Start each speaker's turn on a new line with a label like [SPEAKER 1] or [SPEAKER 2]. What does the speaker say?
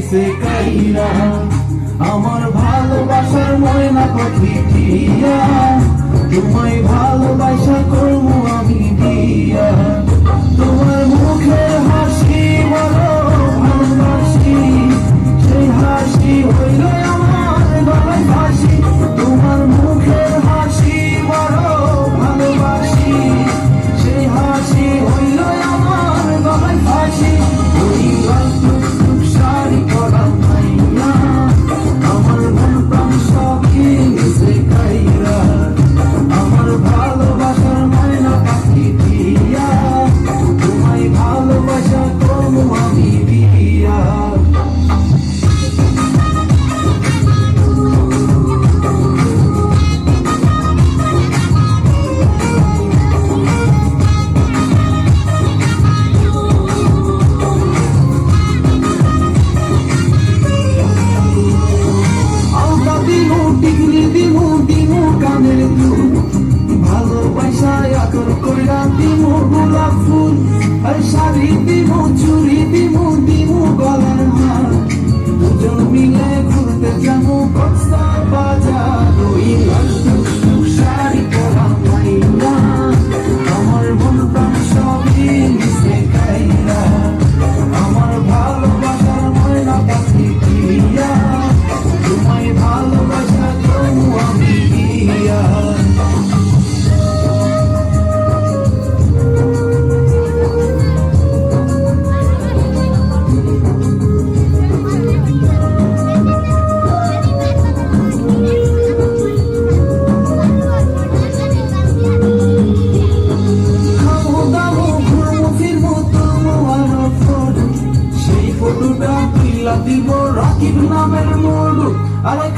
[SPEAKER 1] গেছে কাইরা আমার ভালোবাসার ময়না পাখি টিয়া তোমায় ভালোবাসা করবো আমি দিয়া তোমার মুখের হাসি বড় ভালোবাসি সেই হাসি হইল আমার গলায় ফাঁসি তোমার মুখের হাসি বড় ভালোবাসি সেই হাসি হইল আমার গলায় ফাঁসি ওই টুকটুক শাড়ি পরা মাইয়া আমার মন প্রাণ সব গেছে কাইরা আমার ভালোবাসার ময়না পাখি দিয়া তোমায় ভালোবাসা করবো আমি দিয়া ভালোবাসায় আদর কইরা দিমু গোলাপ ফুল আর শাড়ি দিমু চুড়ি দিমু গলার হার দুজন মিলে ঘুরতে যাবো কক্সবাজার বাজার ওই লাল টুকটুক শাড়ি পরা মাইয়া আমার মন প্রাণ সবই গেছে কাইরা আমার ভালোবাসার ময়না পাখি দিয়া তোমায় ভালোবাসা করবো আমি দিয়া দিব রাকিব নামের মোড় আরে